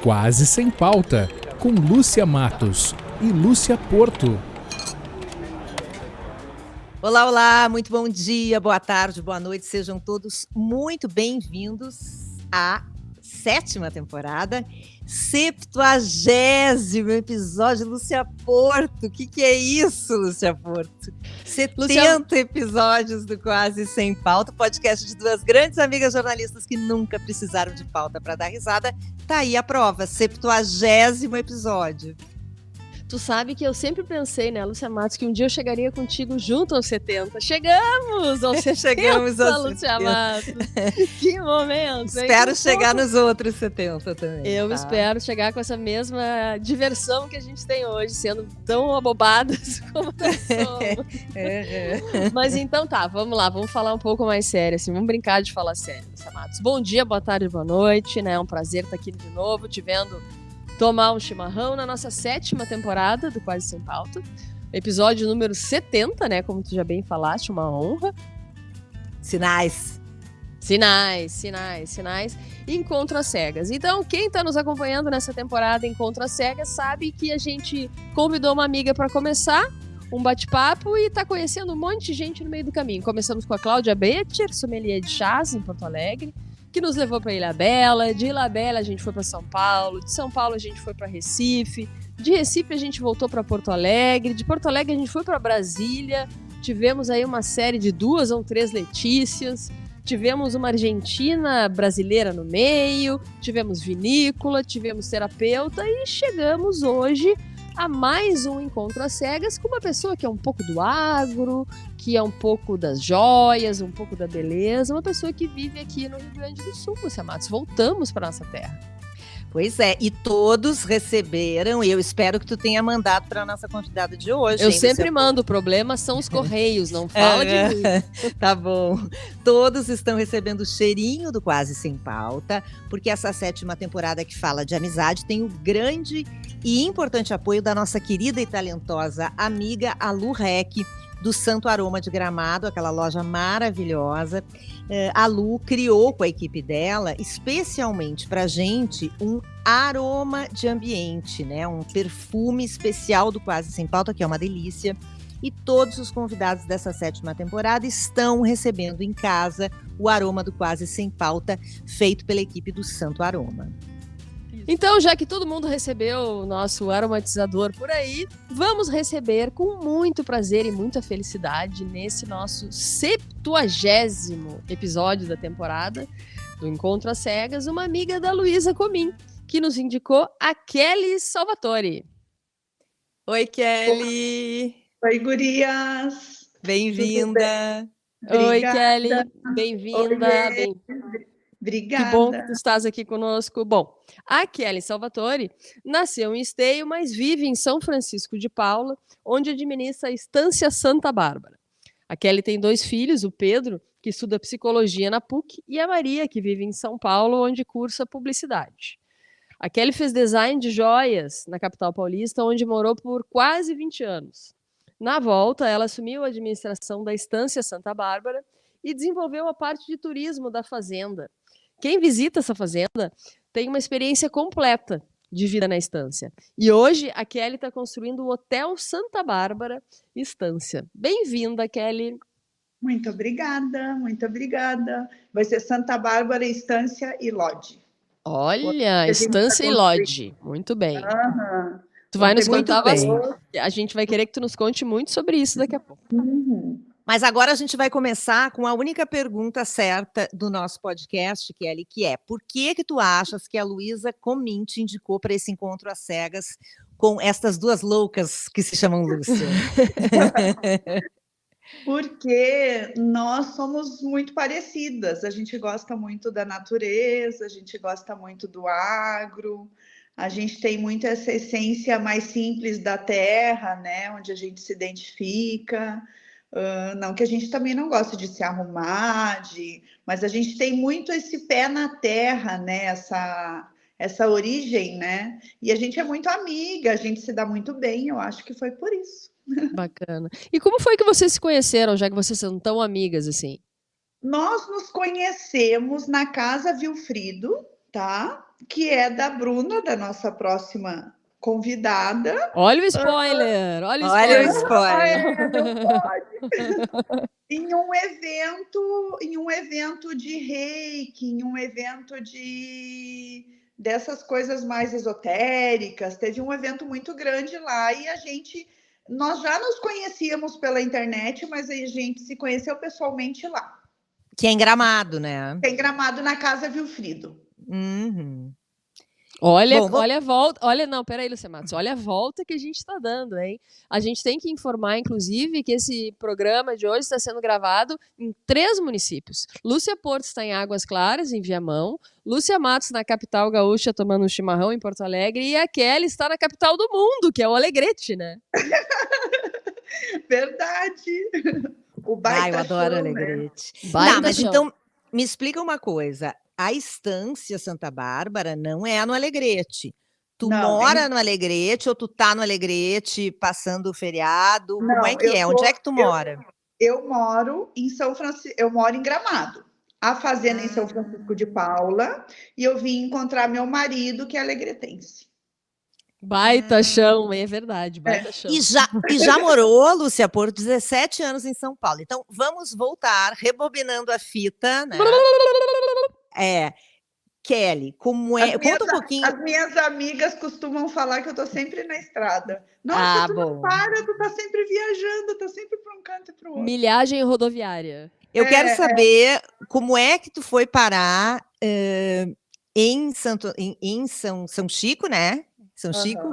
Quase Sem Pauta, com Lúcia Matos e Lúcia Porto. Olá, olá, muito bom dia, boa tarde, boa noite, sejam todos muito bem-vindos à 7ª temporada, 70º episódio. Lúcia Porto, o que é isso, Lúcia Porto? 70 episódios do Quase Sem Pauta, podcast de duas grandes amigas jornalistas que nunca precisaram de pauta para dar risada. Tá aí a prova, 70º episódio. Tu sabe que eu sempre pensei, né, Lúcia Matos, que um dia eu chegaria contigo junto aos 70. Chegamos aos 70, Chegamos aos Lúcia 70. Matos. Que momento. Espero chegar nos outros 70 também. Eu espero chegar com essa mesma diversão que a gente tem hoje, sendo tão abobadas como nós somos. Mas então tá, vamos lá, vamos falar um pouco mais sério, assim, vamos brincar de falar sério, Lúcia Matos. Bom dia, boa tarde, boa noite, né, é um prazer estar aqui de novo, te vendo tomar um chimarrão na nossa 7ª temporada do Quase Sem Pauta. Episódio número 70, né? Como tu já bem falaste, uma honra. Sinais. Encontro às cegas. Então, quem está nos acompanhando nessa temporada Encontro às cegas sabe que a gente convidou uma amiga para começar um bate-papo e está conhecendo um monte de gente no meio do caminho. Começamos com a Cláudia Becher, sommelier de chás em Porto Alegre, que nos levou para Ilhabela. De Ilhabela a gente foi para São Paulo, de São Paulo a gente foi para Recife, de Recife a gente voltou para Porto Alegre, de Porto Alegre a gente foi para Brasília. Tivemos aí uma série de 2 ou 3 Letícias, tivemos uma argentina brasileira no meio, tivemos vinícola, tivemos terapeuta e chegamos hoje a mais um Encontro às Cegas com uma pessoa que é um pouco do agro, que é um pouco das joias, um pouco da beleza, uma pessoa que vive aqui no Rio Grande do Sul, Lúcia Matos. Voltamos para nossa terra. Pois é, e todos receberam, e eu espero que tu tenha mandado para a nossa convidada de hoje. Eu sempre mando, o problema são os correios, não fala de mim. Tá bom. Todos estão recebendo o cheirinho do Quase Sem Pauta, porque essa 7ª temporada que fala de amizade tem o grande e importante apoio da nossa querida e talentosa amiga Alu Rec, do Santo Aroma de Gramado, aquela loja maravilhosa. A Lu criou com a equipe dela, especialmente para a gente, um aroma de ambiente, né? Um perfume especial do Quase Sem Pauta, que é uma delícia. E todos os convidados dessa 7ª temporada estão recebendo em casa o aroma do Quase Sem Pauta, feito pela equipe do Santo Aroma. Então, já que todo mundo recebeu o nosso aromatizador por aí, vamos receber com muito prazer e muita felicidade nesse nosso 70º episódio da temporada do Encontro às Cegas, uma amiga da Luísa Comim, que nos indicou a Kelly Salvatore. Oi, Kelly! Oi, gurias! Bem-vinda! Oi, Kelly! Bem-vinda! Obrigada. Que bom que tu estás aqui conosco. Bom, a Kelly Salvatore nasceu em Esteio, mas vive em São Francisco de Paula, onde administra a Estância Santa Bárbara. A Kelly tem 2 filhos, o Pedro, que estuda psicologia na PUC, e a Maria, que vive em São Paulo, onde cursa publicidade. A Kelly fez design de joias na capital paulista, onde morou por quase 20 anos. Na volta, ela assumiu a administração da Estância Santa Bárbara e desenvolveu a parte de turismo da fazenda. Quem visita essa fazenda tem uma experiência completa de vida na estância. E hoje a Kelly está construindo o Hotel Santa Bárbara Estância. Bem-vinda, Kelly. Muito obrigada, muito obrigada. Vai ser Santa Bárbara Estância e Lodge. Olha, Estância e Lodge. Muito bem. Uhum. Tu vai nos contar bastante. A gente vai querer que tu nos conte muito sobre isso daqui a pouco. Uhum. Mas agora a gente vai começar com a única pergunta certa do nosso podcast, Kelly, que é: por que tu achas que a Luísa Comim te indicou para esse Encontro às Cegas com estas duas loucas que se chamam Lúcia? Porque nós somos muito parecidas. A gente gosta muito da natureza, a gente gosta muito do agro, a gente tem muito essa essência mais simples da terra, né? Onde a gente se identifica. Não que a gente também não goste de se arrumar, mas a gente tem muito esse pé na terra, né? Essa origem, né? E a gente é muito amiga, a gente se dá muito bem, eu acho que foi por isso. Bacana. E como foi que vocês se conheceram, já que vocês são tão amigas assim? Nós nos conhecemos na Casa Vilfrido, tá? que é da Bruna, da nossa próxima convidada. Olha o spoiler, olha o Olha o spoiler. spoiler. Não pode. Em um evento de reiki, em um evento dessas coisas mais esotéricas. Teve um evento muito grande lá e nós já nos conhecíamos pela internet, mas a gente se conheceu pessoalmente lá. Que é em Gramado, né? Em Gramado, na Casa Vilfrido. Uhum. Olha, Bom, olha a volta. Olha, não, peraí, Lúcia Matos. Olha a volta que a gente está dando, hein? A gente tem que informar, inclusive, que esse programa de hoje está sendo gravado em 3 municípios. Lúcia Porto está em Águas Claras, em Viamão. Lúcia Matos na capital gaúcha, tomando um chimarrão em Porto Alegre. E a Kelly está na capital do mundo, que é o Alegrete, né? Verdade. O baita eu adoro show, né? Alegrete. Baita Tá, mas show. então me explica uma coisa. A Estância Santa Bárbara não é no Alegrete. Tu Não, mora no Alegrete ou tu tá no Alegrete passando o feriado? Como é Não, que é? Onde é que tu mora? eu moro em São Francisco, eu moro em Gramado. A fazenda em São Francisco de Paula, e eu vim encontrar meu marido, que é alegretense. Baita chão, é verdade, baita chão. E já morou, Lúcia, por 17 anos em São Paulo. Então, vamos voltar, rebobinando a fita, né? Kelly, como é? Conta um pouquinho. As minhas amigas costumam falar que eu tô sempre na estrada. Nossa, tu não para, tu tá sempre viajando, tá sempre para um canto e para o outro. Milhagem rodoviária. Eu quero saber como é que tu foi parar em São Chico, né? São Chico.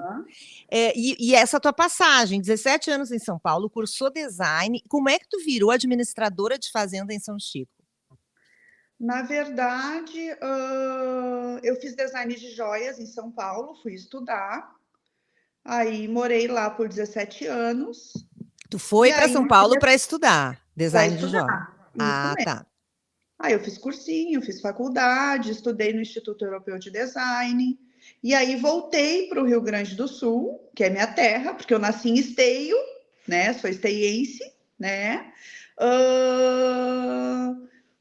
E essa tua passagem, 17 anos em São Paulo, cursou design. Como é que tu virou administradora de fazenda em São Chico? Na verdade, eu fiz design de joias em São Paulo, fui estudar. Aí morei lá por 17 anos. Tu foi para São Paulo para estudar design de joias? Ah, tá. Aí eu fiz cursinho, fiz faculdade, estudei no Instituto Europeu de Design. E aí voltei para o Rio Grande do Sul, que é minha terra, porque eu nasci em Esteio, né? Sou esteiense, né?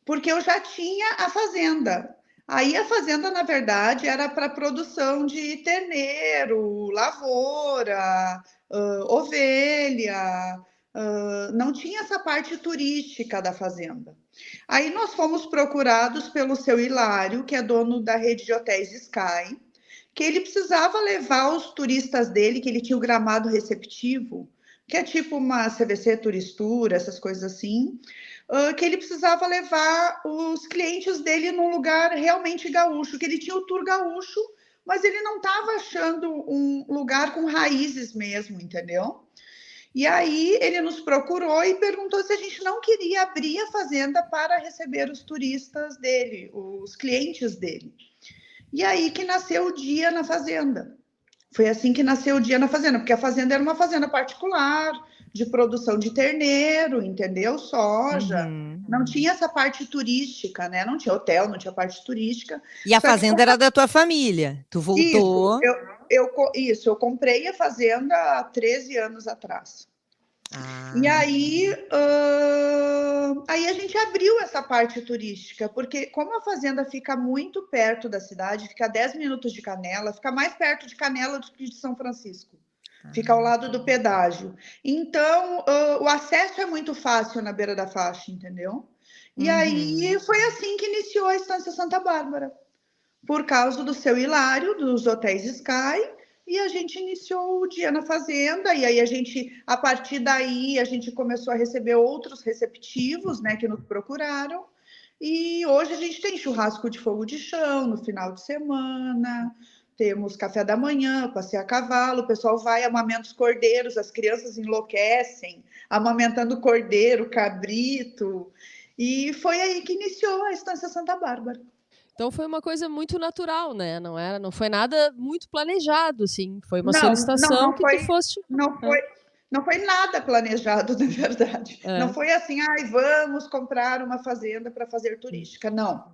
Porque eu já tinha a fazenda. Aí a fazenda, na verdade, era para produção de terneiro, lavoura, ovelha. Não tinha essa parte turística da fazenda. Aí nós fomos procurados pelo seu Hilário, que é dono da rede de hotéis Sky, que ele precisava levar os turistas dele, que ele tinha o gramado receptivo, que é tipo uma CVC Turistura, essas coisas assim, que ele precisava levar os clientes dele num lugar realmente gaúcho, que ele tinha o tour gaúcho, mas ele não estava achando um lugar com raízes mesmo, entendeu? E aí ele nos procurou e perguntou se a gente não queria abrir a fazenda para receber os turistas dele, os clientes dele. E aí que nasceu o Dia na Fazenda. Foi assim que nasceu o Dia na Fazenda, porque a fazenda era uma fazenda particular, de produção de terneiro, entendeu? Soja. Não tinha essa parte turística, né? Não tinha hotel, não tinha parte turística. E a fazenda era da tua família. Tu voltou. Isso, eu comprei a fazenda há 13 anos atrás. E aí a gente abriu essa parte turística, porque como a fazenda fica muito perto da cidade, fica a 10 minutos de Canela, fica mais perto de Canela do que de São Francisco. Fica ao lado do pedágio. Então, o acesso é muito fácil na beira da faixa, entendeu? E aí foi assim que iniciou a Estância Santa Bárbara. Por causa do seu Hilário, dos hotéis Sky, e a gente iniciou o Dia na Fazenda, e aí a partir daí, a gente começou a receber outros receptivos, né, que nos procuraram, e hoje a gente tem churrasco de fogo de chão no final de semana, temos café da manhã, passeio a cavalo, o pessoal vai, amamenta os cordeiros, as crianças enlouquecem, amamentando cordeiro, cabrito, e foi aí que iniciou a Estância Santa Bárbara. Então foi uma coisa muito natural, né? Não foi nada muito planejado, assim. Foi uma solicitação que tu foste. Não foi nada planejado, na verdade. Não foi assim, vamos comprar uma fazenda para fazer turística. Não.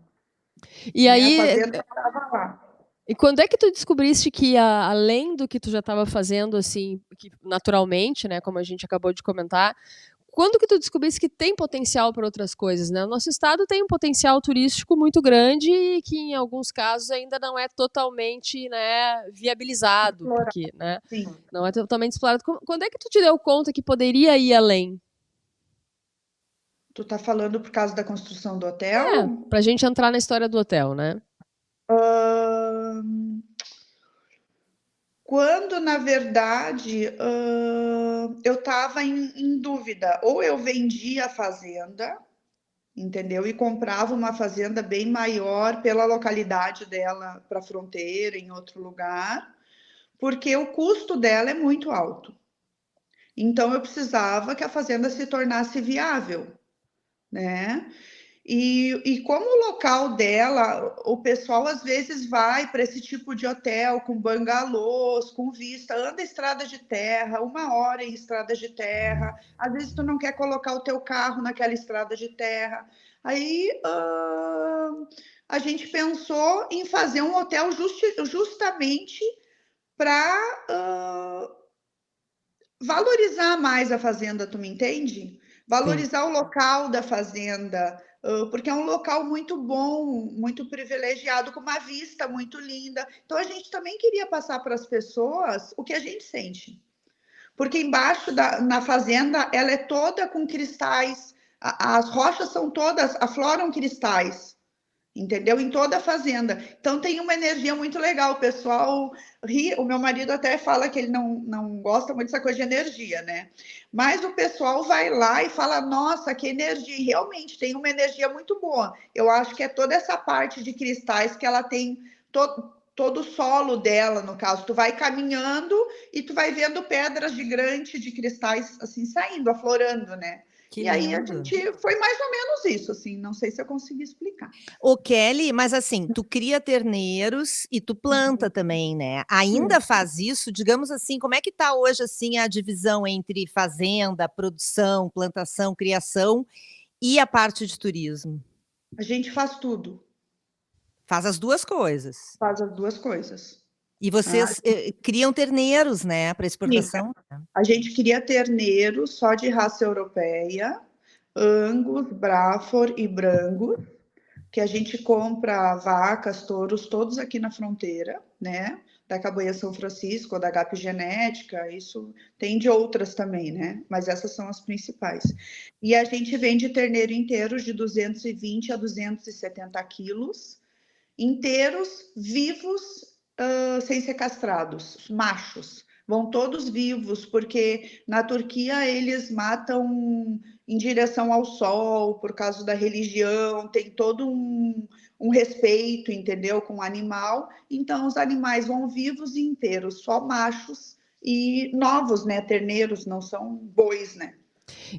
E aí. A fazenda estava lá. E quando é que tu descobriste que, além do que tu já estava fazendo, assim, que naturalmente, né, como a gente acabou de comentar, quando que tu descobriste que tem potencial para outras coisas, né? O nosso estado tem um potencial turístico muito grande e que em alguns casos ainda não é totalmente, né, viabilizado, Explorar, porque, né, sim. não é totalmente explorado. Quando é que tu te deu conta que poderia ir além? Tu tá falando por causa da construção do hotel? Pra gente entrar na história do hotel, né? Ahn, Quando, na verdade, eu estava em dúvida, ou eu vendia a fazenda, entendeu? E comprava uma fazenda bem maior pela localidade dela para a fronteira, em outro lugar, porque o custo dela é muito alto. Então, eu precisava que a fazenda se tornasse viável, né? E como o local dela, o pessoal às vezes vai para esse tipo de hotel com bangalôs, com vista, anda estrada de terra, 1 hora em estrada de terra, às vezes tu não quer colocar o teu carro naquela estrada de terra. Aí a gente pensou em fazer um hotel justamente para valorizar mais a fazenda, tu me entende? Sim. Valorizar o local da fazenda, porque é um local muito bom, muito privilegiado, com uma vista muito linda. Então a gente também queria passar para as pessoas o que a gente sente. Porque embaixo na fazenda ela é toda com cristais, as rochas são todas, afloram cristais. Entendeu? Em toda a fazenda. Então tem uma energia muito legal. O pessoal ri, o meu marido até fala que ele não gosta muito dessa coisa de energia, né? Mas o pessoal vai lá e fala: nossa, que energia! E realmente tem uma energia muito boa. Eu acho que é toda essa parte de cristais que ela tem, todo o solo dela, no caso. Tu vai caminhando e tu vai vendo pedras gigantes de cristais assim saindo, aflorando, né? Que E aí a lindo. gente foi mais ou menos isso, assim, não sei se eu consegui explicar. Ô, Kelly, mas assim, tu cria terneiros e tu planta também, né? Sim. Ainda faz isso? Digamos assim, como é que tá hoje assim a divisão entre fazenda, produção, plantação, criação e a parte de turismo? A gente faz tudo, Faz as duas coisas. faz as duas coisas. E Ah, vocês criam terneiros, né, para sim, exportação? a gente cria terneiro só de raça europeia, Angus, Braford e Brangus, que a gente compra vacas, touros, todos aqui na fronteira, né? Da Cabanha São Francisco, da HP Genética, isso tem de outras também, né? Mas essas são as principais. E a gente vende terneiro inteiros de 220 a 270 quilos, inteiros, vivos, sem ser castrados, machos. Vão todos vivos, porque na Turquia eles matam em direção ao sol, por causa da religião, tem todo um respeito, entendeu, com o animal. Então, os animais vão vivos e inteiros, só machos e novos, né? Terneiros, não são bois, né?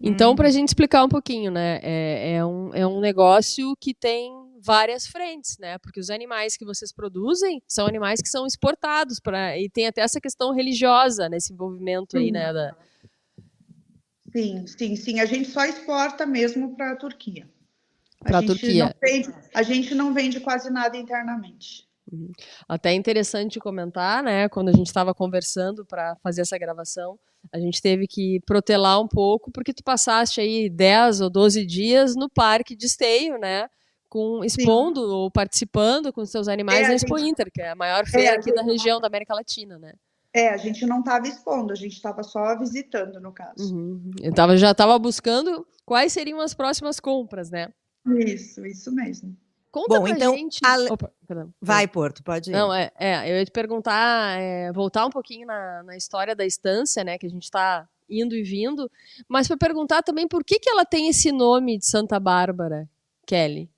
Então, para a gente explicar um pouquinho, né? É um negócio que tem várias frentes, né? Porque os animais que vocês produzem são animais que são exportados para e tem até essa questão religiosa nesse envolvimento aí, Sim, né? sim, sim, sim. A gente só exporta mesmo para a Turquia. Para a Turquia. A gente não vende quase nada internamente. Até é interessante comentar, né? Quando a gente estava conversando para fazer essa gravação, a gente teve que protelar um pouco, porque tu passaste aí 10 ou 12 dias no parque de esteio, né? Sim. Expondo ou participando com os seus animais É, na a Expo gente, Inter, que é a maior é, feira a aqui da gente, região da América Latina, né? a gente não estava expondo, a gente estava só visitando, no caso. Já estava buscando quais seriam as próximas compras, né? Isso mesmo. Conta Bom, pra então, gente. Opa, perdão. vai, Porto, pode ir. Não, eu ia te perguntar, voltar um pouquinho na história da estância, né, que a gente está indo e vindo, mas para perguntar também por que ela tem esse nome de Santa Bárbara, Kelly?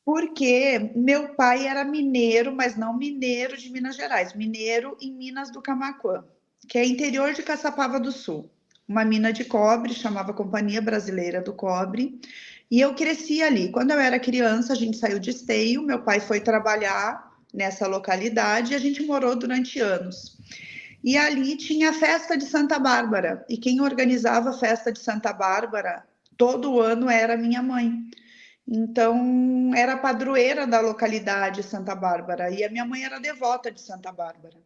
Porque meu pai era mineiro, mas não mineiro de Minas Gerais, mineiro em Minas do Camaquã, que é interior de Caçapava do Sul. Uma mina de cobre, chamava Companhia Brasileira do Cobre. E eu cresci ali. Quando eu era criança, a gente saiu de Esteio, meu pai foi trabalhar nessa localidade e a gente morou durante anos. E ali tinha a festa de Santa Bárbara. E quem organizava a festa de Santa Bárbara todo ano era minha mãe. Então, era a padroeira da localidade Santa Bárbara. E a minha mãe era devota de Santa Bárbara.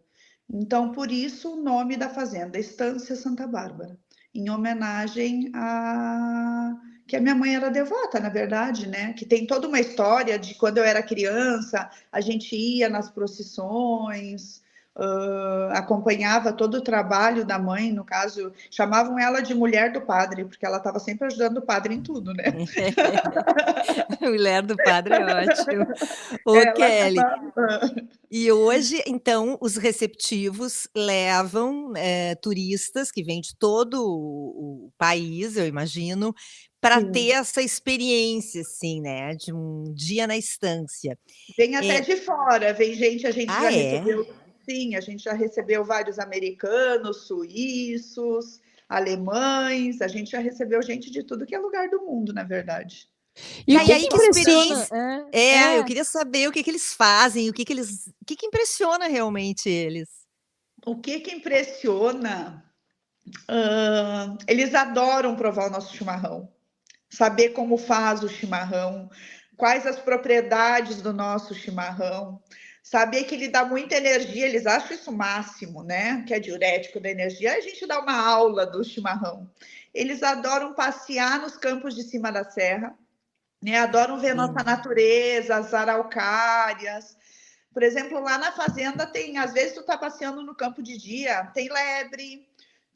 Então, por isso o nome da fazenda, Estância Santa Bárbara. em homenagem a que a minha mãe era devota, na verdade, né? Que tem toda uma história de quando eu era criança, a gente ia nas procissões, acompanhava todo o trabalho da mãe, no caso, chamavam ela de mulher do padre, porque ela estava sempre ajudando o padre em tudo, né? Mulher do padre é ótimo. Ô, Ela Kelly, chamava... e hoje, então, os receptivos levam turistas que vêm de todo o país, eu imagino, para ter Sim. essa experiência, assim, né, de um dia na estância. Vem até de fora, vem gente, a gente já É? recebeu, sim, a gente já recebeu vários americanos, suíços, alemães, a gente já recebeu gente de tudo que é lugar do mundo, na verdade. E o Tá, e que aí que que impressiona? experiência eu queria saber o que eles fazem, o que que impressiona realmente eles? O que impressiona? Eles adoram provar o nosso chimarrão, saber como faz o chimarrão, quais as propriedades do nosso chimarrão, saber que ele dá muita energia, eles acham isso o máximo, né? Que é diurético da energia. A gente dá uma aula do chimarrão. Eles adoram passear nos campos de cima da serra, né? Adoram ver nossa natureza, as araucárias. Por exemplo, lá na fazenda tem, às vezes tu tá passeando no campo de dia, tem lebre,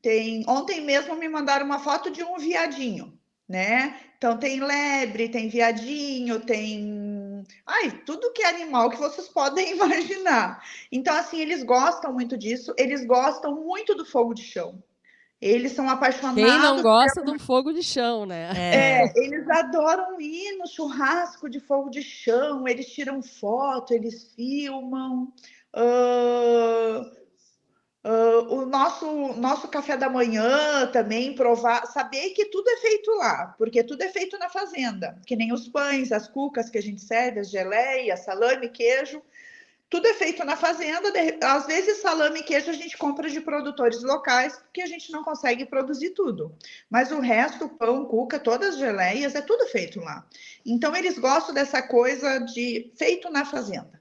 tem. Ontem mesmo me mandaram uma foto de um viadinho, né? Então tem lebre, tem viadinho, tem, ai, tudo que é animal que vocês podem imaginar. Então assim, eles gostam muito disso, eles gostam muito do fogo de chão. Eles são Quem não apaixonados. gosta de um fogo de chão, né? Eles adoram ir no churrasco de fogo de chão, eles tiram foto, eles filmam. O nosso café da manhã também, provar, saber que tudo é feito lá, porque tudo é feito na fazenda, que nem os pães, as cucas que a gente serve, as geleias, salame, queijo, tudo é feito na fazenda. Às vezes salame e queijo a gente compra de produtores locais, porque a gente não consegue produzir tudo, mas o resto, pão, cuca, todas as geleias, é tudo feito lá. Então eles gostam dessa coisa de feito na fazenda,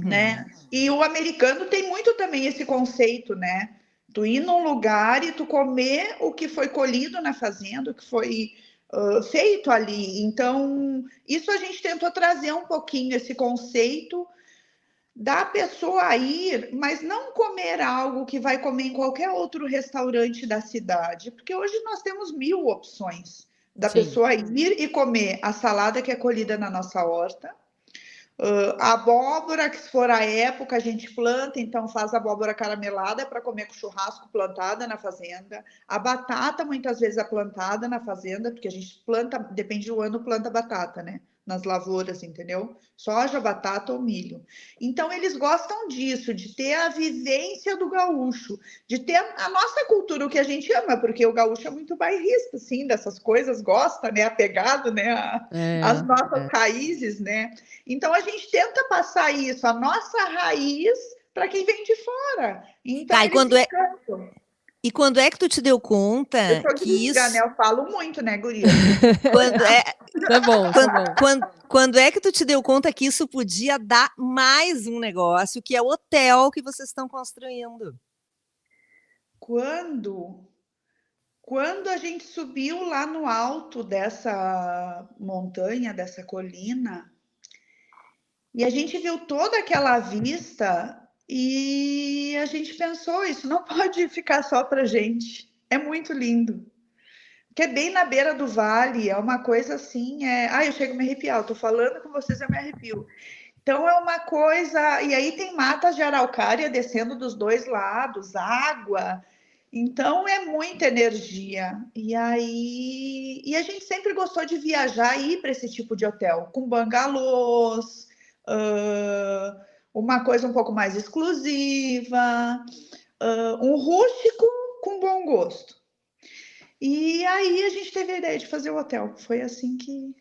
né? E o americano tem muito também esse conceito, né? Tu ir num lugar e tu comer o que foi colhido na fazenda, o que foi feito ali. Então, isso a gente tentou trazer um pouquinho esse conceito da pessoa ir, mas não comer algo que vai comer em qualquer outro restaurante da cidade, porque hoje nós temos 1000 opções da Sim. pessoa ir e comer a salada que é colhida na nossa horta, a abóbora, que se for a época a gente planta, então faz abóbora caramelada para comer com churrasco, plantada na fazenda. A batata muitas vezes é plantada na fazenda, porque a gente planta, depende do ano, planta batata, né? Nas lavouras, entendeu? Soja, batata ou milho. Então eles gostam disso, de ter a vivência do gaúcho, de ter a nossa cultura, o que a gente ama, porque o gaúcho é muito bairrista, assim, dessas coisas, gosta, né? Apegado, né? Às nossas raízes, né? Então a gente tenta passar isso, a nossa raiz, para quem vem de fora. Então Tá, eles se encantam. e quando é que tu te deu Eu conta sou que gringa, né? isso... Eu falo muito, né, guria? Quando é, Tá bom, tá bom. quando é que tu te deu conta que isso podia dar mais um negócio, que é o hotel que vocês estão construindo? Quando a gente subiu lá no alto dessa montanha, dessa colina, e a gente viu toda aquela vista e a gente pensou, isso não pode ficar só para gente. É muito lindo. Que é bem na beira do vale, é uma coisa assim, eu chego a me arrepiar, eu tô falando com vocês, eu me arrepio. Então é uma coisa, e aí tem matas de araucária descendo dos dois lados, água, então é muita energia. E aí, e a gente sempre gostou de viajar e ir para esse tipo de hotel, com bangalôs, uma coisa um pouco mais exclusiva, um rústico com bom gosto. E aí a gente teve a ideia de fazer o hotel. Foi assim que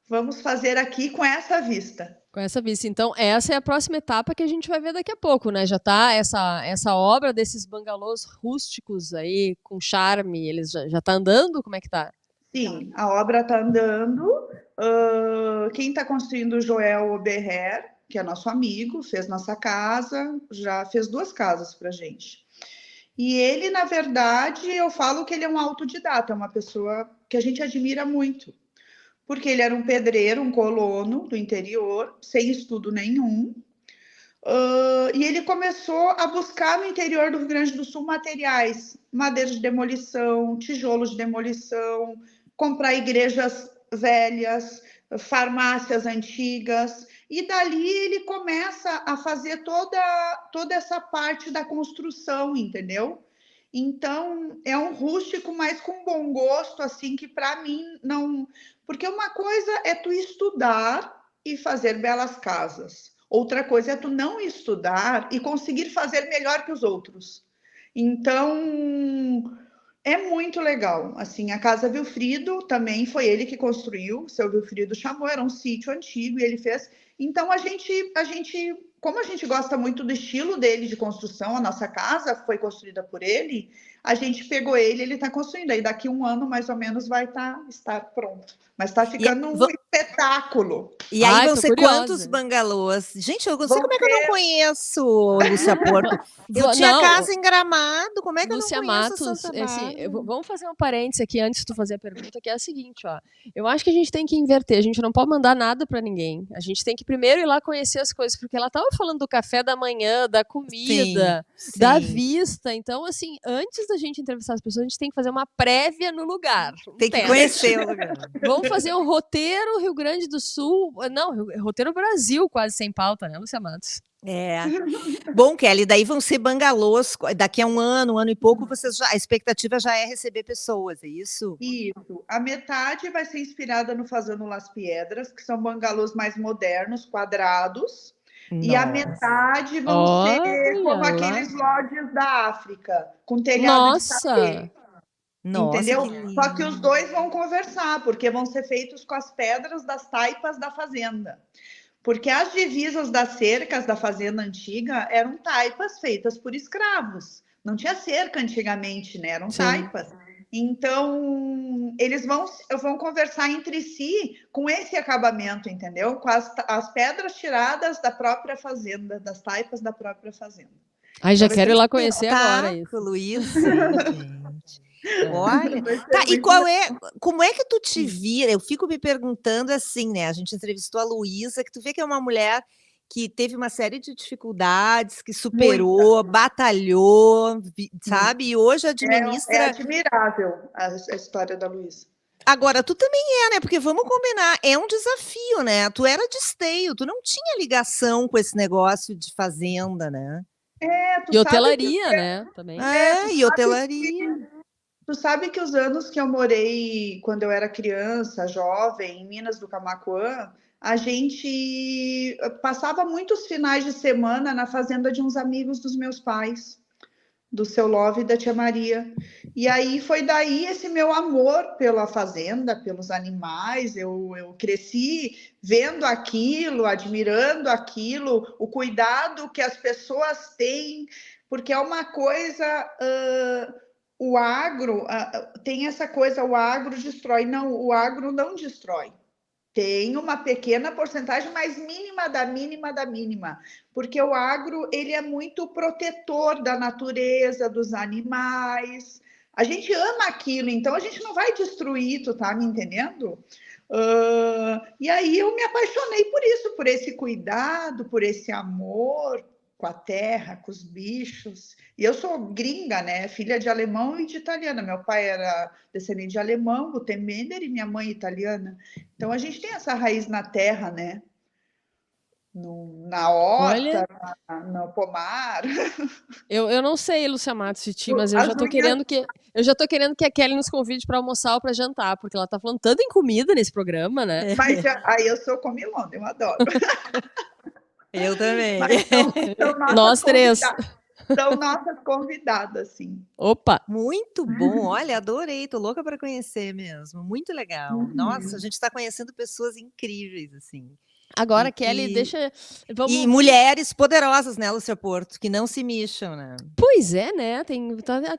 vamos fazer aqui com essa vista. Com essa vista. Então, essa é a próxima etapa que a gente vai ver daqui a pouco, né? Já tá essa obra desses bangalôs rústicos aí, com charme, eles já tá andando? Como é que tá? Sim, a obra está andando. Quem está construindo o Joel Oberher, que é nosso amigo, fez nossa casa, já fez 2 casas para gente. E ele, na verdade, eu falo que ele é um autodidata, é uma pessoa que a gente admira muito, porque ele era um pedreiro, um colono do interior, sem estudo nenhum, e ele começou a buscar no interior do Rio Grande do Sul materiais, madeira de demolição, tijolos de demolição, comprar igrejas velhas, farmácias antigas, e dali ele começa a fazer toda essa parte da construção, entendeu? Então, é um rústico, mas com bom gosto, assim, que para mim não... Porque uma coisa é tu estudar e fazer belas casas. Outra coisa é tu não estudar e conseguir fazer melhor que os outros. Então, é muito legal. Assim, a Casa Vilfrido também foi ele que construiu. O seu Vilfrido chamou, era um sítio antigo e ele fez. Então, como a gente gosta muito do estilo dele de construção, a nossa casa foi construída por ele, a gente pegou ele está construindo. Aí daqui 1 ano, mais ou menos, vai estar pronto. Mas está ficando um espetáculo. E aí Ai, vão tô ser curiosa. quantos bangalôs? Gente, eu não sei Vão como é que eu não conheço Lúcia Porto. Eu tinha Não, casa em Gramado, como é que Lúcia eu não conheço Matos, Santa Bárbara? vamos fazer um parênteses aqui antes de tu fazer a pergunta, que é a seguinte, ó. Eu acho que a gente tem que inverter, a gente não pode mandar nada pra ninguém. A gente tem que primeiro ir lá conhecer as coisas, porque ela tava falando do café da manhã, da comida, Sim, da sim. vista. Então, assim, antes da gente entrevistar as pessoas, a gente tem que fazer uma prévia no lugar. Tem que teste. conhecer o lugar. Vamos fazer um roteiro Rio Grande do Sul. Não, roteiro Brasil, quase sem pauta, né, Lúcia Matos? É. Bom, Kelly, daí vão ser bangalôs. Daqui a 1 ano e pouco, a expectativa já é receber pessoas, é isso? Isso. A metade vai ser inspirada no Fazano Las Piedras, que são bangalôs mais modernos, quadrados. E a metade vão ser como Olha lá. aqueles lodges da África, com telhado de tapete. Nossa, Entendeu? que Só que lindo. os dois vão conversar, porque vão ser feitos com as pedras das taipas da fazenda. Porque as divisas das cercas da fazenda antiga eram taipas feitas por escravos. Não tinha cerca antigamente, né? Eram Sim. taipas. Então, eles vão conversar entre si com esse acabamento, entendeu? Com as pedras tiradas da própria fazenda, das taipas da própria fazenda. Ai, já Então, quero ir lá conhecer agora isso. Espetáculo, isso, gente. Olha, Vai ser tá, e muito como é que tu te vira? Eu fico me perguntando assim, né? A gente entrevistou a Luísa, que tu vê que é uma mulher que teve uma série de dificuldades, que superou, batalhou, sabe? E hoje É administra. admirável a história da Luísa. Agora, tu também né? Porque vamos combinar, é um desafio, né? Tu era de esteio, tu não tinha ligação com esse negócio de fazenda, né? E hotelaria, né? Também. E hotelaria. Tu sabe que os anos que eu morei, quando eu era criança, jovem, em Minas do Camaquã, a gente passava muitos finais de semana na fazenda de uns amigos dos meus pais, do seu Love e da tia Maria. E aí foi daí esse meu amor pela fazenda, pelos animais. Eu cresci vendo aquilo, admirando aquilo, o cuidado que as pessoas têm, porque é uma coisa... o agro tem essa coisa, o agro destrói. Não, o agro não destrói. Tem uma pequena porcentagem, mas mínima da mínima da mínima, porque o agro ele é muito protetor da natureza, dos animais. A gente ama aquilo, então a gente não vai destruir, tu tá me entendendo? E aí eu me apaixonei por isso, por esse cuidado, por esse amor com a terra, com os bichos. E eu sou gringa, né? Filha de alemão e de italiana. Meu pai era descendente de alemão, Gutenberg, e minha mãe italiana. Então a gente tem essa raiz na terra, né? Na horta, no pomar. Eu não sei, Lúcia Matos, de ti, mas eu já tô querendo que a Kelly nos convide para almoçar ou para jantar, porque ela tá falando tanto em comida nesse programa, né? Mas aí eu sou comilona, eu adoro. Eu também. Mas são Nós três. São nossas convidadas, sim. Opa! Muito bom, olha, adorei, tô louca para conhecer mesmo, muito legal. Nossa, a gente está conhecendo pessoas incríveis, assim. Agora, Kelly, deixa... E mulheres poderosas, né, Lúcia Porto, que não se mexam, né? Pois é, né?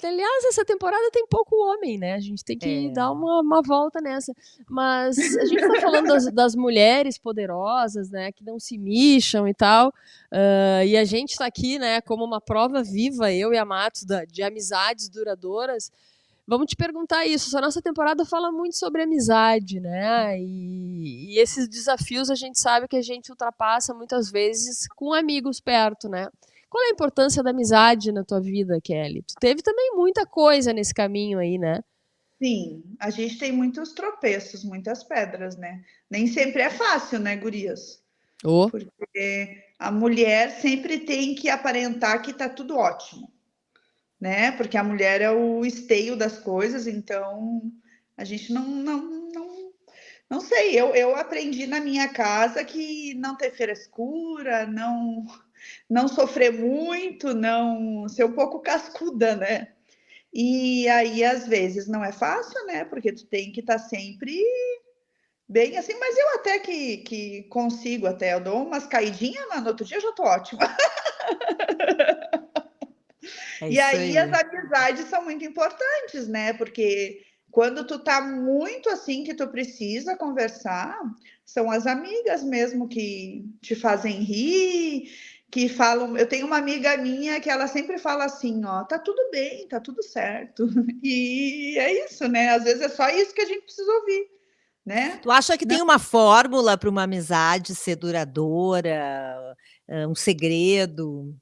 Aliás, essa temporada tem pouco homem, né? A gente tem que dar uma volta nessa. Mas a gente tá falando das mulheres poderosas, né? Que não se mexam e tal. E a gente tá aqui, né? Como uma prova prova viva, eu e a Matos, de amizades duradouras. Vamos te perguntar isso. A nossa temporada fala muito sobre amizade, né? E esses desafios a gente sabe que a gente ultrapassa muitas vezes com amigos perto, né? Qual é a importância da amizade na tua vida, Kelly? Tu teve também muita coisa nesse caminho aí, né? Sim, a gente tem muitos tropeços, muitas pedras, né? Nem sempre é fácil, né, gurias? Oh. Porque a mulher sempre tem que aparentar que tá tudo ótimo, né? Porque a mulher é o esteio das coisas, então a gente não sei. Eu aprendi na minha casa que não ter frescura, não sofrer muito, não ser um pouco cascuda, né? E aí, às vezes, não é fácil, né? Porque tu tem que estar sempre bem assim, mas eu até que consigo, até eu dou umas caidinhas, mas no outro dia eu já tô ótima. É E isso aí as aí. amizades são muito importantes, né? Porque quando tu tá muito assim que tu precisa conversar, são as amigas mesmo que te fazem rir, que falam. Eu tenho uma amiga minha que ela sempre fala assim, ó, tá tudo bem, tá tudo certo. E é isso, né? Às vezes é só isso que a gente precisa ouvir, né? Tu acha que Não, tem uma fórmula para uma amizade ser duradoura, um segredo?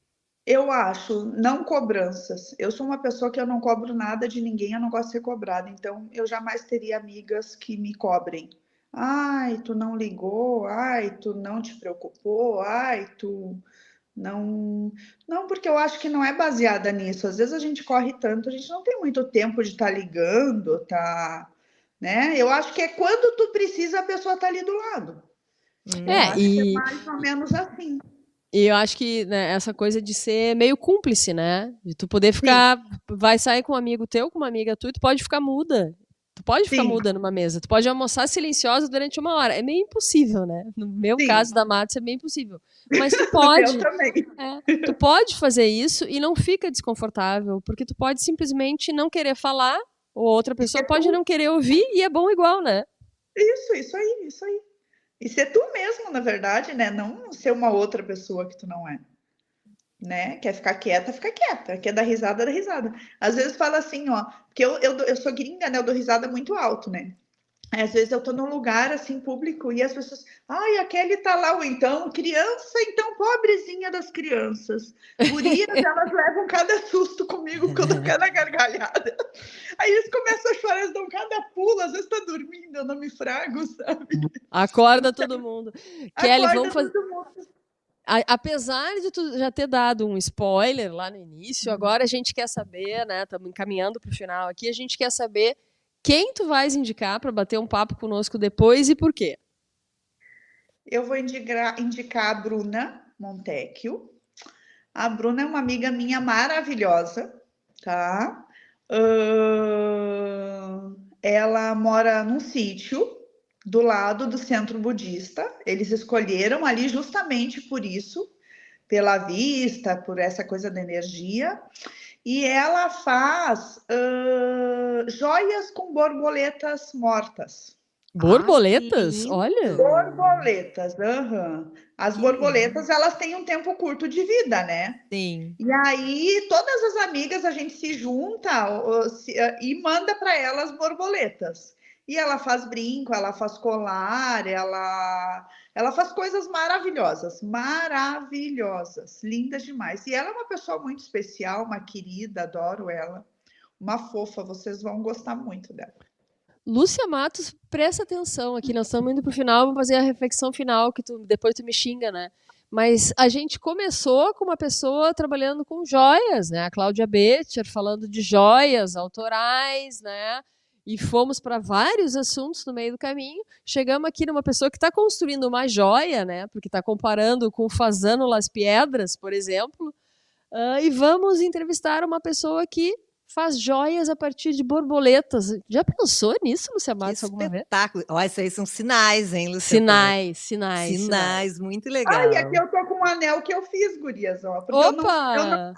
eu acho, não cobranças. Eu sou uma pessoa que eu não cobro nada de ninguém, eu não gosto de ser cobrada. Então, eu jamais teria amigas que me cobrem. Ai, tu não ligou, ai, tu não te preocupou, ai, tu não. Não, porque eu acho que não é baseada nisso. Às vezes a gente corre tanto, a gente não tem muito tempo de estar ligando, tá? Né? Eu acho que é quando tu precisa, a pessoa tá ali do lado. Eu É, acho que é mais ou menos assim. e eu acho que, né, essa coisa de ser meio cúmplice, né? De tu poder Sim, ficar. Vai sair com um amigo teu, com uma amiga tua, e tu pode ficar muda. Tu pode ficar sim, muda numa mesa. Tu pode almoçar silenciosa durante 1 hora. É meio impossível, né? No meu sim. caso da Matos é meio impossível. Mas tu No meu pode. também. Tu pode fazer isso e não fica desconfortável, porque tu pode simplesmente não querer falar, ou outra Isso pessoa é pode tu. não querer ouvir e é bom igual, né? Isso aí, isso aí. E ser tu mesmo, na verdade, né? Não ser uma outra pessoa que tu não é, né? Quer ficar quieta, fica quieta. Quer dar risada, dá risada. Às vezes fala assim, ó, porque eu sou gringa, né? Eu dou risada muito alto, né? Aí, às vezes eu tô num lugar assim público e as pessoas, ai, a Kelly tá lá, ou então, criança, então, pobrezinha das crianças. Gurias, elas levam cada susto comigo quando eu dou cada gargalhada. Aí eles começam a chorar, eles dão cada pulo, às vezes tá dormindo, eu não me frago, sabe? Acorda todo mundo. Kelly, vamos Acorda fazer. todo mundo. Apesar de tu já ter dado um spoiler lá no início, agora a gente quer saber, né? Estamos encaminhando para o final aqui, a gente quer saber quem tu vais indicar para bater um papo conosco depois e por quê. Eu vou indicar a Bruna Montecchio. A Bruna é uma amiga minha maravilhosa, tá? Ela mora num sítio do lado do centro budista. Eles escolheram ali justamente por isso, pela vista, por essa coisa da energia. E ela faz joias com borboletas mortas. Ai, que Borboletas? Olha. lindo! Borboletas, aham. As Que lindo! borboletas, elas têm um tempo curto de vida, né? Sim. E aí, todas as amigas, a gente se junta e manda para elas borboletas. E ela faz brinco, ela faz colar, ela faz coisas maravilhosas, maravilhosas, lindas demais. E ela é uma pessoa muito especial, uma querida, adoro ela. Uma fofa, vocês vão gostar muito dela. Lúcia Matos, presta atenção aqui, nós estamos indo pro final, vamos fazer a reflexão final, que depois tu me xinga, né? Mas a gente começou com uma pessoa trabalhando com joias, né? A Cláudia Betcher falando de joias autorais, né? E fomos para vários assuntos no meio do caminho. Chegamos aqui numa pessoa que está construindo uma joia, né? Porque está comparando com o Fazano Las Piedras, por exemplo. E vamos entrevistar uma pessoa que faz joias a partir de borboletas. Já pensou nisso, Lúcia Que Matos, alguma vez? espetáculo! Ó, isso aí são sinais, hein, Luciana? Sinais. Sinais, muito Ai, aqui legal. eu tô com um anel que eu fiz, gurias, ó. Porque eu não. Opa!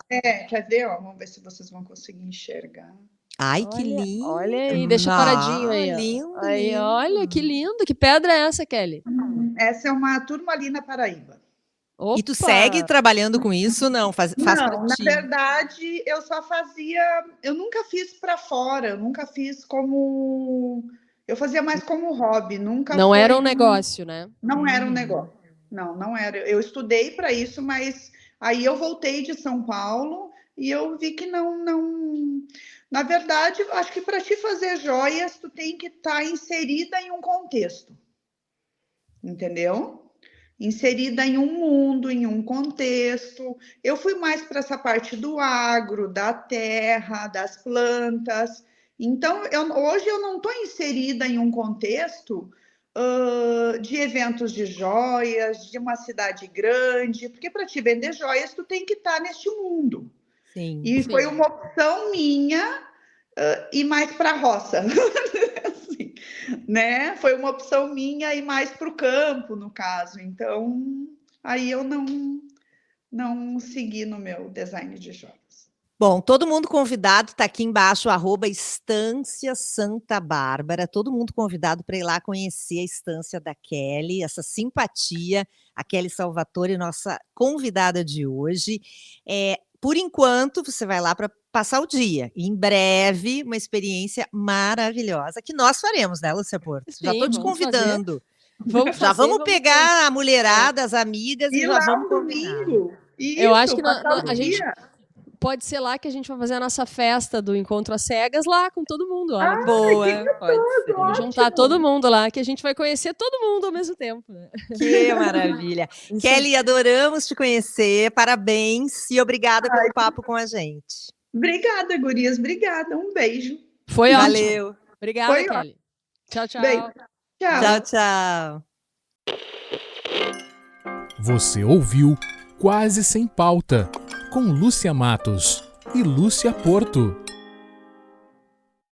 Quer ver, ó? Vamos ver se vocês vão conseguir enxergar. Ai, que Olha lindo! aí, deixa paradinho aí, ó. Lindo, Aí, lindo. olha, que lindo. Que pedra é essa, Kelly? Essa é uma turmalina paraíba. E tu Opa! segue trabalhando com isso? Não, faz pra Não, na ti. verdade, eu só fazia. Eu nunca fiz para fora, eu nunca fiz como. Eu fazia mais como hobby, nunca Não era foi. um negócio, né? Não era um negócio. Não, não era. Eu estudei para isso, mas aí eu voltei de São Paulo e eu vi que não. Na verdade, acho que para te fazer joias, tu tem que estar inserida em um contexto, entendeu? Inserida em um mundo, em um contexto. Eu fui mais para essa parte do agro, da terra, das plantas. Então, hoje eu não estou inserida em um contexto de eventos de joias, de uma cidade grande, porque para te vender joias, tu tem que estar neste mundo. Sim. E Sim. foi uma opção minha ir mais para a roça. Assim, né? Foi uma opção minha ir mais para o campo, no caso. Então, aí eu não segui no meu design de joias. Bom, todo mundo convidado, tá aqui embaixo, @Estância Santa Bárbara. Todo mundo convidado para ir lá conhecer a estância da Kelly, essa simpatia, a Kelly Salvatore, nossa convidada de hoje. Por enquanto, você vai lá para passar o dia. E em breve, uma experiência maravilhosa que nós faremos, né, Lúcia Porto? Já Sim, estou te vamos fazer. convidando. Vamos Já fazer, vamos vamos pegar a mulherada, as amigas e E já lá vamos um combinar. domingo. Eu acho Isso, que passar o a gente dia. pode ser lá que a gente vai fazer a nossa festa do Encontro às Cegas lá com todo mundo. Olha, Boa, pode ser. vamos juntar todo mundo lá, que a gente vai conhecer todo mundo ao mesmo tempo. Né? Que maravilha. Kelly, adoramos te conhecer. Parabéns e obrigada pelo papo com a gente. Obrigada, gurias. Obrigada. Um beijo. Foi ótimo. Valeu. Obrigada, Foi Kelly. Tchau, tchau. Beijo. Tchau. Tchau, tchau. Você ouviu Quase Sem Pauta, com Lúcia Matos e Lúcia Porto.